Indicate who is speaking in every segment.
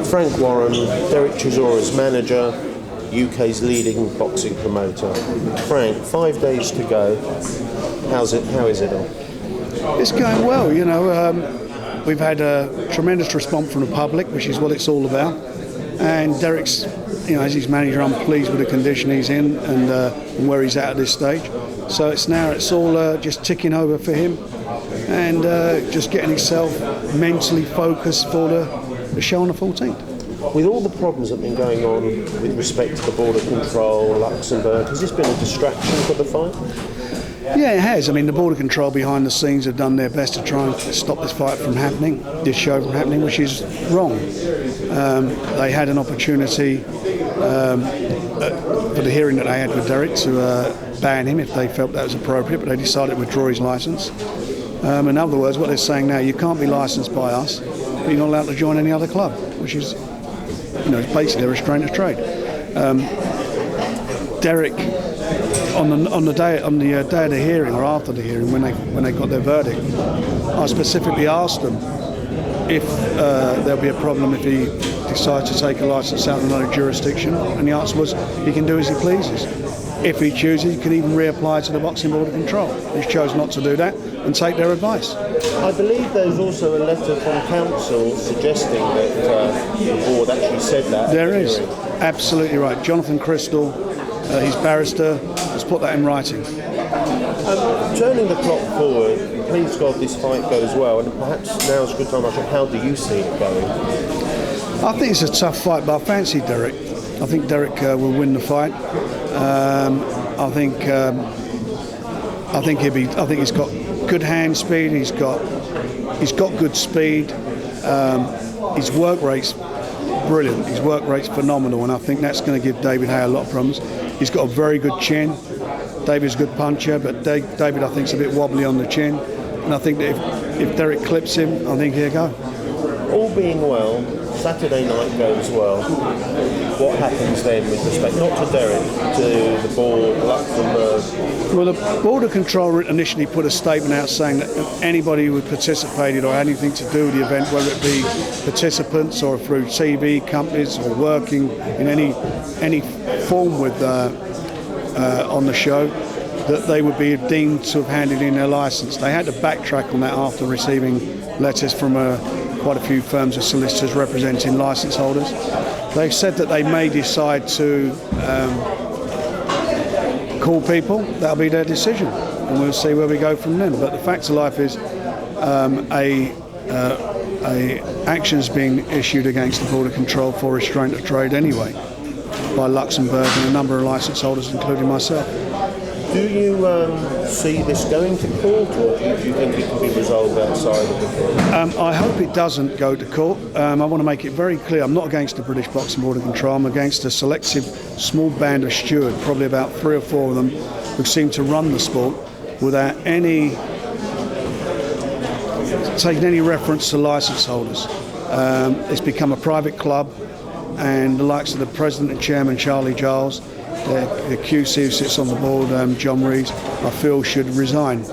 Speaker 1: Frank Warren, Derek Chisora's manager, UK's leading boxing promoter. Frank, 5 days to go. How is it all?
Speaker 2: It's going well, we've had a tremendous response from the public, which is what it's all about. And Derek's, as his manager, I'm pleased with the condition he's in and where he's at this stage. So it's all just ticking over for him and just getting himself mentally focused for the show on the 14th.
Speaker 1: With all the problems that have been going on with respect to the border control, Luxembourg, has this been a distraction for the fight?
Speaker 2: Yeah, it has. I mean, the border control behind the scenes have done their best to try and stop this fight from happening, this show from happening, which is wrong. They had an opportunity for the hearing that they had with Derek to ban him if they felt that was appropriate, but they decided to withdraw his licence. In other words, what they're saying now, you can't be licensed by us, but you're not allowed to join any other club, which is, it's basically a restraint of trade. Derek, on the day of the hearing or after the hearing, when they got their verdict, I specifically asked them if there'll be a problem if he decides to take a licence out of another jurisdiction, and the answer was he can do as he pleases. If he chooses, he can even reapply to the Boxing Board of Control. He's chosen not to do that and take their advice.
Speaker 1: I believe there's also a letter from council suggesting that the board actually said that.
Speaker 2: There is, absolutely right. Jonathan Crystal, his barrister, has put that in writing.
Speaker 1: Turning the clock forward, please God this fight goes well, and perhaps now's a good time to ask, how do you see it going?
Speaker 2: I think it's a tough fight, but I fancy Derek. I think Derek will win the fight. I think he's got good hand speed. He's got good speed. His work rate's brilliant. His work rate's phenomenal, and I think that's going to give David Haye a lot of problems. He's got a very good chin. David's a good puncher, but David, I think, is a bit wobbly on the chin. And I think that if Derek clips him, I think he'll go.
Speaker 1: All being well, Saturday night goes well. What happens then with respect, not to Derek, to the board, Luxembourg?
Speaker 2: Well, the Border Control initially put a statement out saying that anybody who participated or had anything to do with the event, whether it be participants or through TV companies or working in any form with on the show, that they would be deemed to have handed in their licence. They had to backtrack on that after receiving letters from quite a few firms of solicitors representing licence holders. They've said that they may decide to call people. That'll be their decision, and we'll see where we go from then. But the fact of life is, action's being issued against the Border Control for restraint of trade anyway, by Luxembourg and a number of licence holders, including myself.
Speaker 1: Do you see this going to court, or do you think it can be resolved outside of the court?
Speaker 2: I hope it doesn't go to court. I want to make it very clear, I'm not against the British Boxing Board of Control. I'm against a selective small band of stewards, probably about 3 or 4 of them, who seem to run the sport without taking any reference to licence holders. It's become a private club, and the likes of the president and chairman, Charlie Giles, the QC who sits on the board, John Reeves, I feel should resign.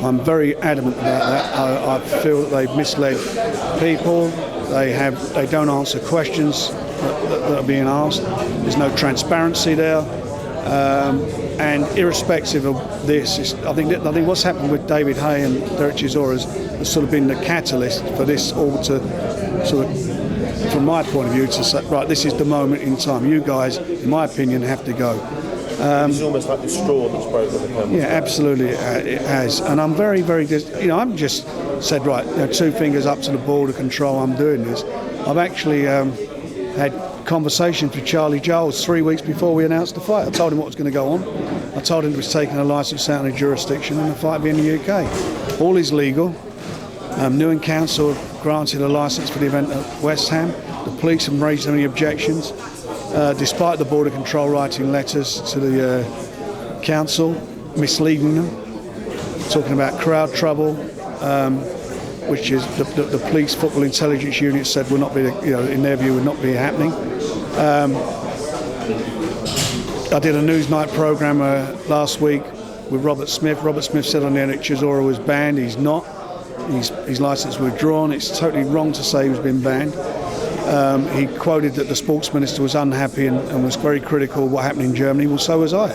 Speaker 2: I'm very adamant about that. I feel that they've misled people. They don't answer questions that are being asked. There's no transparency there. And irrespective of this, I think what's happened with David Haye and Derek Chisora has sort of been the catalyst for this all to sort of, from my point of view, to say, right, this is the moment in time. You guys, in my opinion, have to go.
Speaker 1: It's almost like the straw that's broken the camel's back.
Speaker 2: Yeah, absolutely, it has. And I'm very, very, I'm just said, right, 2 fingers up to the Border Control, I'm doing this. I've actually had conversations with Charlie Giles 3 weeks before we announced the fight. I told him what was going to go on. I told him he was taking a licence out of the jurisdiction and the fight would be in the UK. All is legal. Newham Council granted a licence for the event at West Ham. The police haven't raised any objections, despite the Border Control writing letters to the council, misleading them, talking about crowd trouble, which is the police football intelligence unit said would not be, in their view, would not be happening. I did a Newsnight programme last week with Robert Smith. Robert Smith said on the air that Chisora was banned. He's not. His licence withdrawn. It's totally wrong to say he's been banned. He quoted that the sports minister was unhappy and was very critical of what happened in Germany. Well, so was I.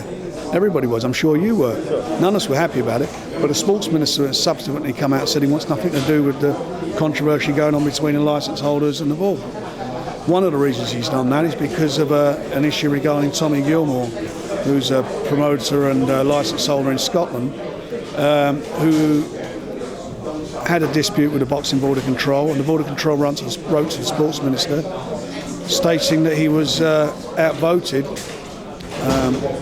Speaker 2: Everybody was. I'm sure you were. None of us were happy about it. But the sports minister has subsequently come out and said he wants nothing to do with the controversy going on between the licence holders and the board. One of the reasons he's done that is because of an issue regarding Tommy Gilmore, who's a promoter and licence holder in Scotland, who had a dispute with the Boxing Board of Control, and the Board of Control wrote to the sports minister stating that he was outvoted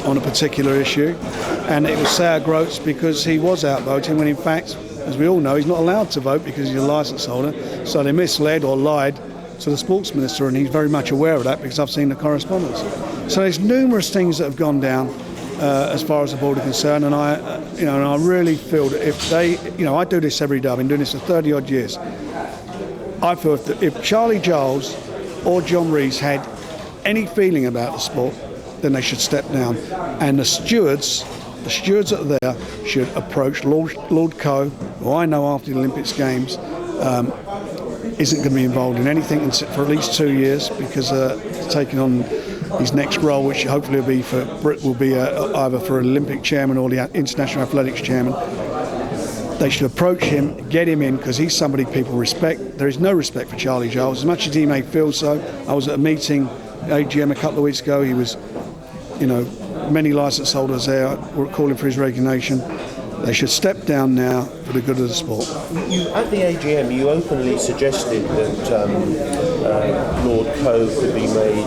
Speaker 2: on a particular issue, and it was sour grapes because he was outvoting when in fact, as we all know, he's not allowed to vote because he's a licence holder. So they misled or lied to the sports minister, and he's very much aware of that because I've seen the correspondence. So there's numerous things that have gone down as far as the board are concerned, and I really feel that if they, I do this every day. I've been doing this for 30 odd years. I feel if Charlie Giles or John Rees had any feeling about the sport, then they should step down, and the stewards that are there should approach Lord Coe, who I know after the Olympics Games isn't going to be involved in anything for at least 2 years because he's taking on his next role, which hopefully will be either for an Olympic chairman or the International Athletics chairman. They should approach him, get him in, because he's somebody people respect. There is no respect for Charlie Giles, as much as he may feel so. I was at a meeting, AGM, a couple of weeks ago. He was, many licence holders there were calling for his resignation. They should step down now for the good of the sport.
Speaker 1: At the AGM, you openly suggested that Lord Coe could be made,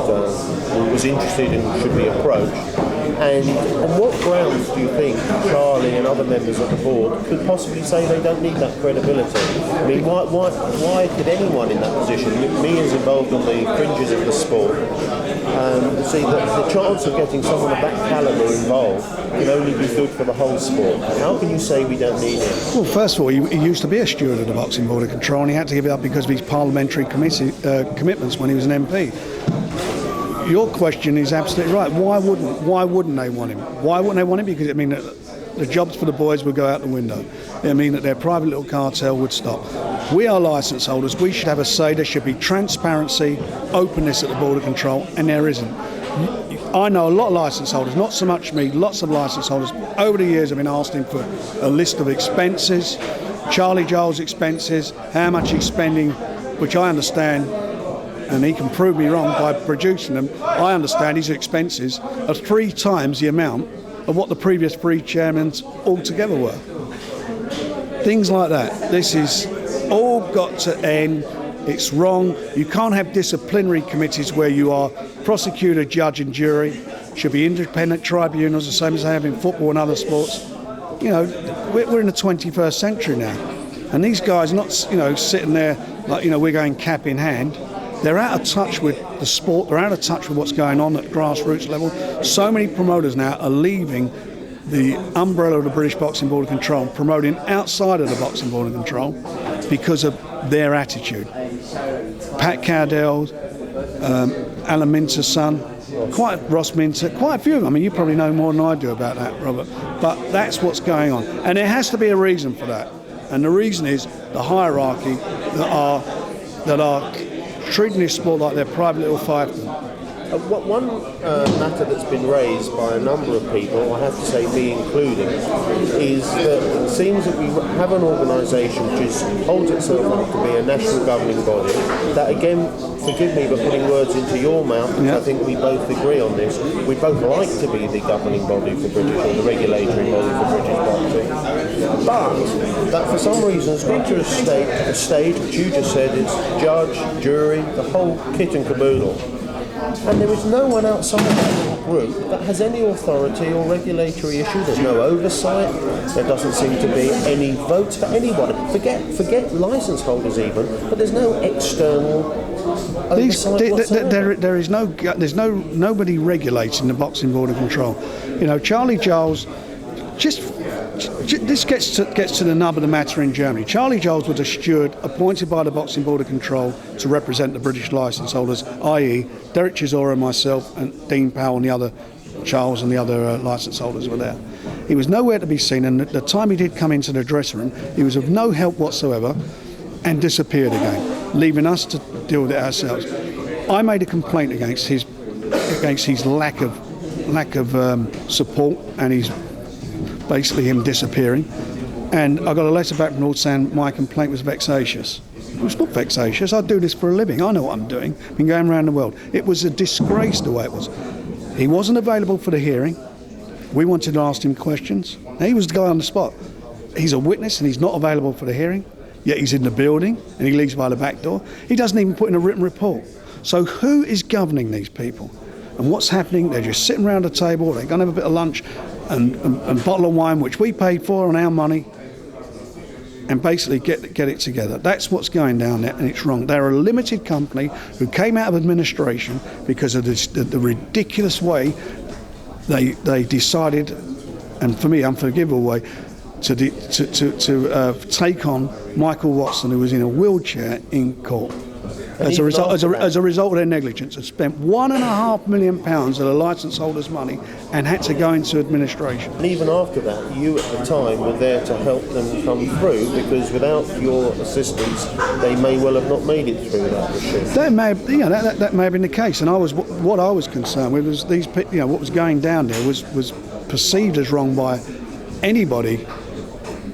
Speaker 1: was interested and should be approached. And on what grounds do you think Charlie and other members of the board could possibly say they don't need that credibility? I mean, why could anyone in that position, me as involved on the fringes of the sport, see that the chance of getting someone of that calibre involved can only be good for the whole sport? How can you say we don't need it?
Speaker 2: Well, first of all, he used to be a steward of the Boxing Board of Control, and he had to give it up because of his parliamentary commitments when he was an MP. Your question is absolutely right. Why wouldn't they want him? Why wouldn't they want him? Because it means that the jobs for the boys would go out the window. It means that their private little cartel would stop. We are licence holders. We should have a say. There should be transparency, openness at the Board of Control, and there isn't. I know a lot of licence holders, not so much me, lots of licence holders. Over the years, I've been asking for a list of expenses, Charlie Giles' expenses, how much he's spending, which I understand, and he can prove me wrong by producing them. I understand his expenses are 3 times the amount of what the previous 3 chairmen altogether were. Things like that. This is all got to end. It's wrong. You can't have disciplinary committees where you are prosecutor, judge and jury. Should be independent tribunals, the same as they have in football and other sports. We're in the 21st century now. And these guys are not, sitting there like, we're going cap in hand. They're out of touch with the sport. They're out of touch with what's going on at grassroots level. So many promoters now are leaving the umbrella of the British Boxing Board of Control, promoting outside of the Boxing Board of Control because of their attitude. Pat Cowdell, Alan Minter's son, Ross Minter, quite a few of them. I mean, you probably know more than I do about that, Robert. But that's what's going on. And there has to be a reason for that. And the reason is the hierarchy that are treating this sport like their private little fiefdom.
Speaker 1: One matter that's been raised by a number of people, I have to say me included, is that it seems that we have an organisation which holds itself up to be a national governing body that, again, forgive me for putting words into your mouth, because I think we both agree on this, we both like to be the governing body for British, or the regulatory body for British boxing, but that for some reason has got to a stage which you just said is judge, jury, the whole kit and caboodle. And there is no one outside that group that has any authority or regulatory issue. There's no oversight. There doesn't seem to be any votes for anyone. Forget licence holders even, but there's no external oversight whatsoever.
Speaker 2: There's nobody regulating the Boxing Board of Control. Charlie Giles, this gets to the nub of the matter in Germany. Charlie Giles was a steward appointed by the Boxing Board of Control to represent the British licence holders, i.e. Derek Chisora, myself and Dean Powell and the other Charles and the other licence holders were there. He was nowhere to be seen, and at the time he did come into the dressing room, he was of no help whatsoever and disappeared again, leaving us to deal with it ourselves. I made a complaint against his lack of support, and he's basically him disappearing. And I got a letter back from Lord saying my complaint was vexatious. It was not vexatious. I do this for a living. I know what I'm doing. I've been going around the world. It was a disgrace the way it was. He wasn't available for the hearing. We wanted to ask him questions. Now, he was the guy on the spot. He's a witness and he's not available for the hearing, yet he's in the building and he leaves by the back door. He doesn't even put in a written report. So who is governing these people? And what's happening? They're just sitting around a table, they're going to have a bit of lunch and a bottle of wine, which we paid for on our money, and basically get it together. That's what's going down there, and it's wrong. They're a limited company who came out of administration because of the ridiculous way they decided, and for me, unforgivable way, to take on Michael Watson, who was in a wheelchair in court. As a result of their negligence, had spent £1.5 million of the licence holders' money and had to go into administration.
Speaker 1: And even after that, you at the time were there to help them come through, because without your assistance, they may well have not made it through that machine.
Speaker 2: That may have been the case. And what I was concerned with was these, what was going down there was perceived as wrong by anybody.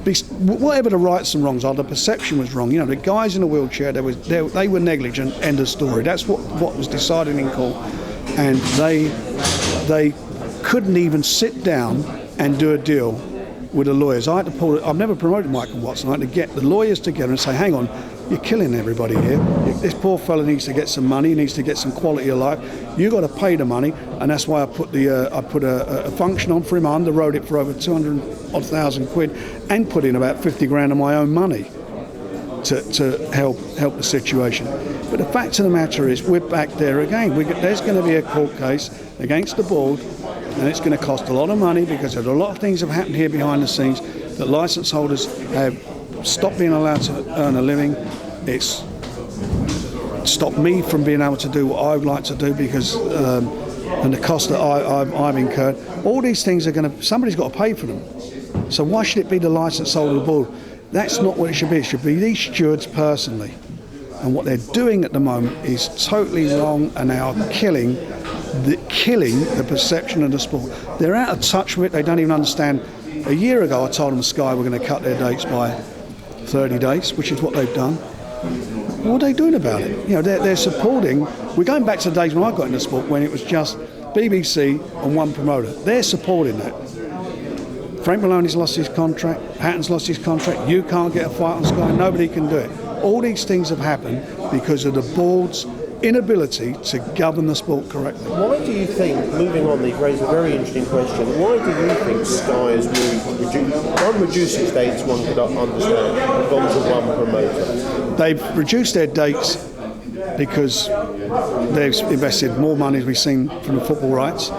Speaker 2: Whatever the rights and wrongs are, the perception was wrong. The guys in a wheelchair, they were negligent. End of story. That's what was decided in court, and they couldn't even sit down and do a deal with the lawyers. I had to I've never promoted Michael Watson. I had to get the lawyers together and say, "Hang on, you're killing everybody here. This poor fella needs to get some money. He needs to get some quality of life. You got to pay the money," and that's why I put a function on for him. I underwrote it for over 200,000 quid, and put in about 50 grand of my own money to help the situation. But the fact of the matter is, we're back there again. There's going to be a court case against the board, and it's going to cost a lot of money because a lot of things have happened here behind the scenes. That licence holders have stopped being allowed to earn a living. It's stopped me from being able to do what I would like to do because and the cost that I've incurred. All these things somebody's got to pay for them. So why should it be the licence holder board? That's not what it should be. It should be these stewards personally. And what they're doing at the moment is totally wrong, and they are killing the perception of the sport. They're out of touch with it. They don't even understand. A year ago, I told them Sky were going to cut their dates by 30 days, which is what they've done. What are they doing about it? They're supporting. We're going back to the days when I got into sport, when it was just BBC and one promoter. They're supporting that. Frank Maloney's lost his contract. Patton's lost his contract. You can't get a fight on Sky. Nobody can do it. All these things have happened because of the board's inability to govern the sport correctly.
Speaker 1: Why do you think, moving on, you've raised a very interesting question, why do you think Sky has moved, reduced its dates, one could understand, and gone to one promoter?
Speaker 2: They've reduced their dates because they've invested more money, as we've seen, from the football rights,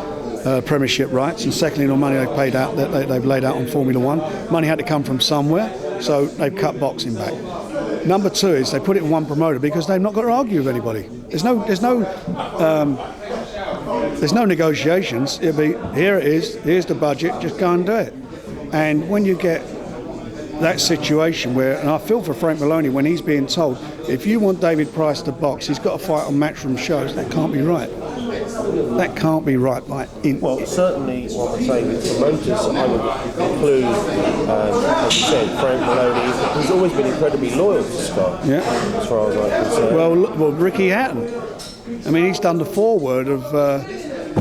Speaker 2: Premiership rights, and secondly, the money they've paid out, they've laid out on Formula One. Money had to come from somewhere, so they've cut boxing back. Number two is they put it in one promoter because they've not got to argue with anybody. There's no negotiations. It'll be, here it is, here's the budget, just go and do it. And when you get that situation where, and I feel for Frank Maloney when he's being told, if you want David Price to box, he's got to fight on Matchroom shows. That can't be right. That can't be right.
Speaker 1: Well, certainly what I'm saying with promoters, I would include, as you said, Frank Maloney, who's always been incredibly loyal to Sky, as far as I'm concerned.
Speaker 2: Well, Ricky Hatton. I mean, he's done the foreword of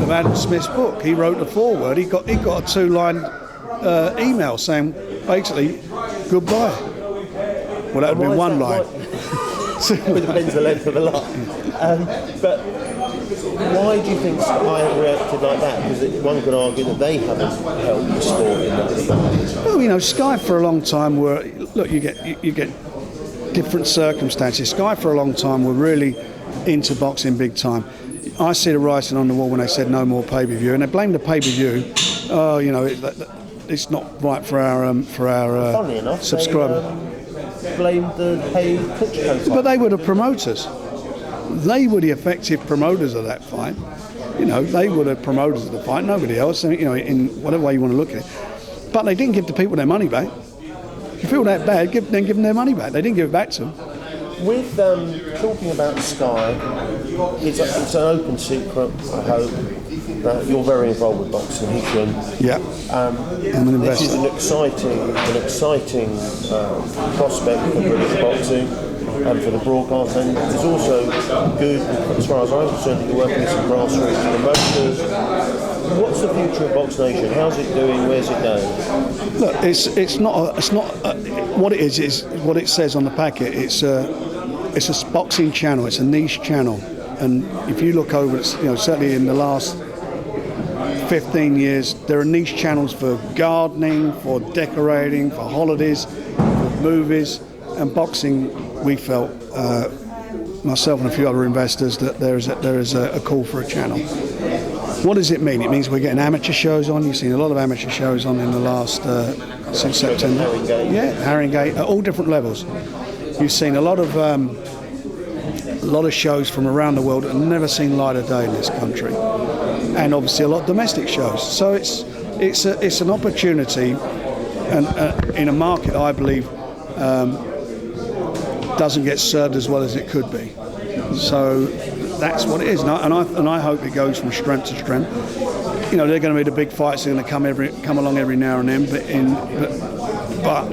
Speaker 2: Adam Smith's book. He wrote the foreword. He got a 2-line email saying, basically, goodbye. Well, that would have been one line.
Speaker 1: It depends the length of the line. But why do you think Sky have reacted like that? Because one could argue that they haven't helped the sport in that respect.
Speaker 2: Well, Sky for a long time were, look, you get different circumstances. Sky for a long time were really into boxing big time. I see the writing on the wall when they said no more pay-per-view, and they blame the pay-per-view. It's not right for our subscribers.
Speaker 1: Blamed the Haye Chisora.
Speaker 2: But they were the promoters. They were the effective promoters of that fight. They were the promoters of the fight, nobody else, in whatever way you want to look at it. But they didn't give the people their money back. If you feel that bad, then give them their money back. They didn't give it back to them.
Speaker 1: With talking about Sky, it's an open secret, I hope, that you're very involved with boxing, Hisham.
Speaker 2: Yeah, I'm an
Speaker 1: This
Speaker 2: investor.
Speaker 1: is an exciting prospect for British boxing and for the broadcast, and it's also good, as far as I'm concerned, that you're working with some grassroots promoters. What's the future of Box Nation? How's it doing? Where's it going?
Speaker 2: Look, it's not what it is what it says on the packet. It's a boxing channel. It's a niche channel, and if you look over, certainly in the last 15 years, there are niche channels for gardening, for decorating, for holidays, for movies, and boxing. We felt, myself and a few other investors, that there is a call for a channel. What does it mean? It means we're getting amateur shows on. You've seen a lot of amateur shows on in the last since September. Yeah, Haringey, at all different levels. You've seen a lot of shows from around the world that have never seen light of day in this country, and obviously a lot of domestic shows. So it's an opportunity, and in a market I believe doesn't get served as well as it could be. So that's what it is, and I hope it goes from strength to strength. They're going to be the big fights. They're going to come along every now and then, but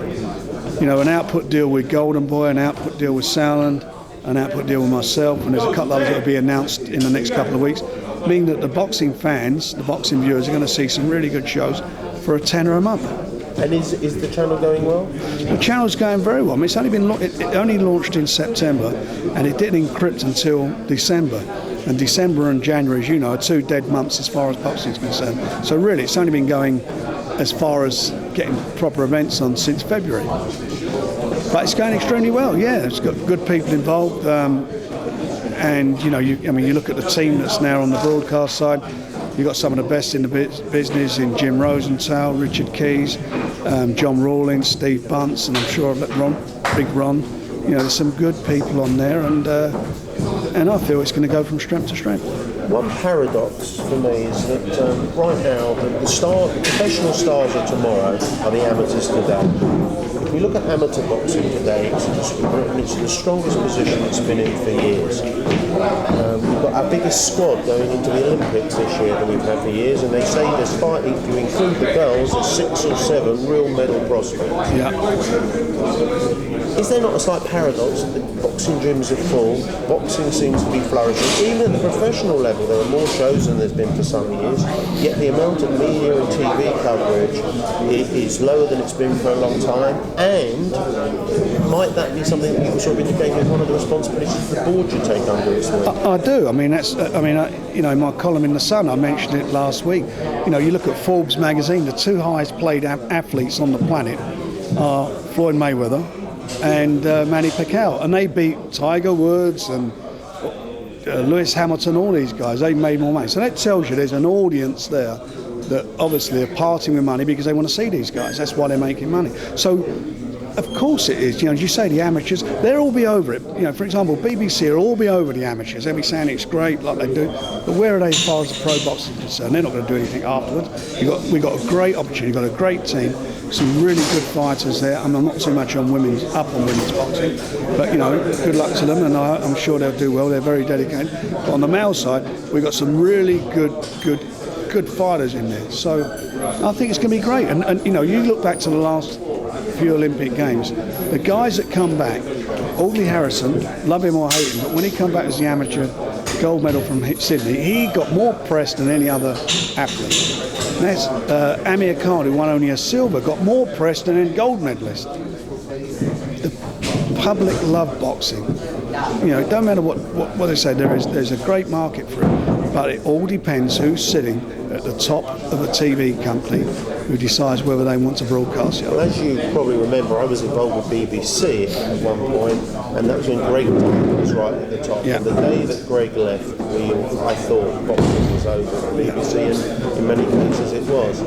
Speaker 2: an output deal with Golden Boy, an output deal with Sound, an output deal with myself, and there's a couple others that will be announced in the next couple of weeks, meaning that the boxing fans, the boxing viewers, are going to see some really good shows for a tenner a month.
Speaker 1: And is the channel going well?
Speaker 2: The channel's going very well. I mean, it's only been it only launched in September, and it didn't encrypt until December. And December and January, as you know, are 2 dead months as far as boxing is concerned. So really, it's only been going as far as getting proper events on since February. But it's going extremely well. Yeah, it's got good people involved, and you look at the team that's now on the broadcast side. You've got some of the best in the business in Jim Rosenthal, Richard Keys, John Rawlings, Steve Bunce, and I'm sure Big Ron. There's some good people on there, and I feel it's going to go from strength to strength.
Speaker 1: One paradox for me is that right now the professional stars of tomorrow are the amateurs today. If we look at amateur boxing today, it's the strongest position it's been in for years. We've got our biggest squad going into the Olympics this year than we've had for years, and they say despite, if you include the girls, there's 6 or 7 real medal prospects.
Speaker 2: Yeah.
Speaker 1: Is there not a slight paradox that the boxing gyms are full, boxing seems to be flourishing, even at the professional level there are more shows than there's been for some years, yet the amount of media and TV coverage is lower than it's been for a long time, and might that be something that you sort of indicate as one of the responsibilities the board should take under its wing?
Speaker 2: I do. I mean, in my column in The Sun, I mentioned it last week. You look at Forbes magazine, the 2 highest paid athletes on the planet are Floyd Mayweather and Manny Pacquiao, and they beat Tiger Woods and Lewis Hamilton, all these guys. They made more money. So that tells you there's an audience there that obviously are parting with money because they want to see these guys. That's why they're making money. So of course it is. As you say, the amateurs, they'll all be over it. For example, BBC will all be over the amateurs. They'll be saying it's great like they do. But where are they as far as the pro boxing is concerned? They're not going to do anything afterwards. We've got a great opportunity. We've got a great team. Some really good fighters there. I'm not too much on women's boxing, but good luck to them, and I'm sure they'll do well. They're very dedicated. But on the male side, we've got some really good fighters in there. So I think it's going to be great. And you look back to the last few Olympic Games, the guys that come back, Audley Harrison, love him or hate him, but when he come back as the amateur gold medal from Sydney, he got more press than any other athlete. And that's Amir Khan, who won only a silver, got more press than any gold medalist. The public love boxing. It don't matter what they say, there's a great market for it, but it all depends who's sitting at the top of a TV company who decides whether they want to broadcast it.
Speaker 1: Well, as you probably remember, I was involved with BBC at one point, and that was when Greg was right at the top.
Speaker 2: Yeah.
Speaker 1: And the day that Greg left, I thought boxing was over at BBC, and in many cases it was.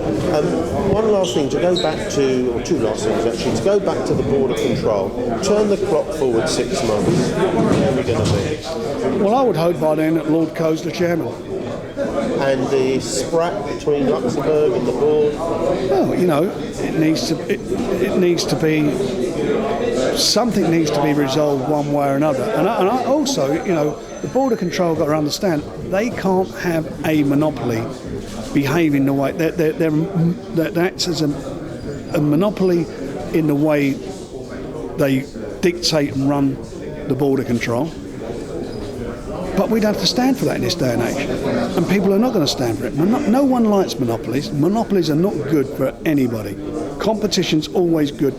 Speaker 1: One last thing, to go back to, or 2 last things actually, to go back to the Board of Control, turn the clock forward 6 months, where are we going to be?
Speaker 2: Well, I would hope by then that Lord Coe's the chairman.
Speaker 1: And the sprat between Luxembourg and the board?
Speaker 2: Well, it needs to be something needs to be resolved one way or another. And I also, the Border Control got to understand they can't have a monopoly behaving the way that acts as a monopoly in the way they dictate and run the Border Control. But we don't have to stand for that in this day and age. And people are not going to stand for it. No one likes monopolies. Monopolies are not good for anybody. Competition's always good.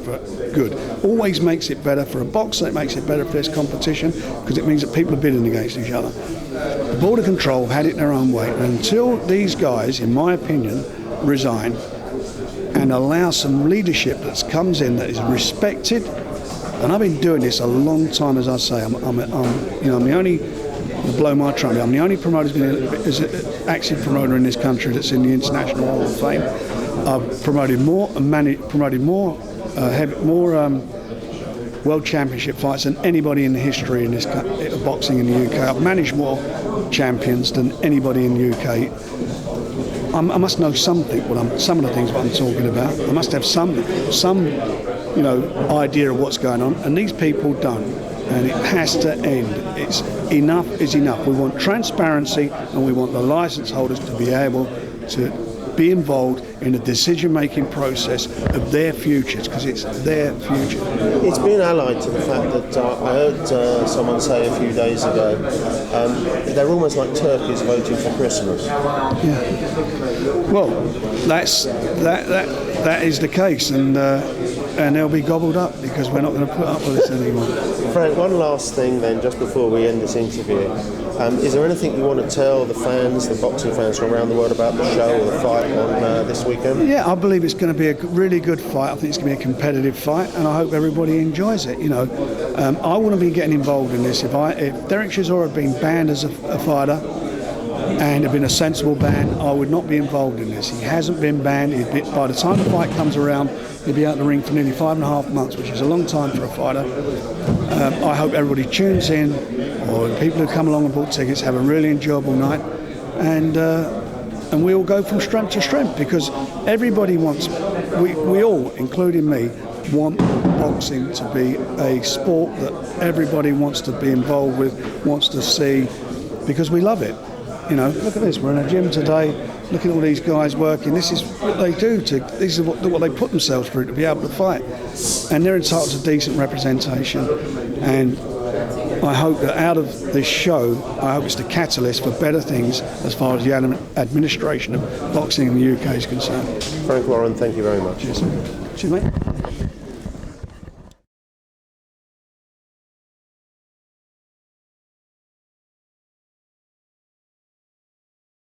Speaker 2: Always makes it better for a boxer. It makes it better if there's competition because it means that people are bidding against each other. The Border Control had it their own way. And until these guys, in my opinion, resign and allow some leadership that comes in that is respected, and I've been doing this a long time, as I say. I'm the only, to blow my trumpet, I'm the only promoter who's an active promoter in this country that's in the International Hall of Fame. I've promoted more World Championship fights than anybody in the history in this of boxing in the UK. I've managed more champions than anybody in the UK. I must know something. Some of the things what I'm talking about. I must have some idea of what's going on, and these people don't. And it has to end. It's enough is enough. We want transparency, and we want the licence holders to be able to be involved in the decision-making process of their futures, because it's their future.
Speaker 1: It's been allied to the fact that I heard someone say a few days ago, they're almost like turkeys voting for Christmas.
Speaker 2: Yeah. Well, that is the case, and they'll be gobbled up because we're not going to put up with this anymore.
Speaker 1: Frank, one last thing then, just before we end this interview. Is there anything you want to tell the fans, the boxing fans from around the world about the show or the fight on this weekend? Yeah,
Speaker 2: I believe it's going to be a really good fight. I think it's going to be a competitive fight, and I hope everybody enjoys it. I wouldn't be getting involved in this if Derek Chisora had been banned as a fighter and had been a sensible ban. I would not be involved in this. He hasn't been banned. By the time the fight comes around, he'll be out in the ring for nearly 5.5 months, which is a long time for a fighter. I hope everybody tunes in, or the people who come along and bought tickets have a really enjoyable night, and we all go from strength to strength, because everybody wants, we all, including me, want boxing to be a sport that everybody wants to be involved with, wants to see, because we love it. Look at this, we're in a gym today, look at all these guys working. This is what they do, this is what they put themselves through to be able to fight. And they're entitled to decent representation. And I hope that out of this show, I hope it's the catalyst for better things as far as the administration of boxing in the UK is concerned.
Speaker 1: Frank Warren, thank you very much.
Speaker 2: Cheers, mate.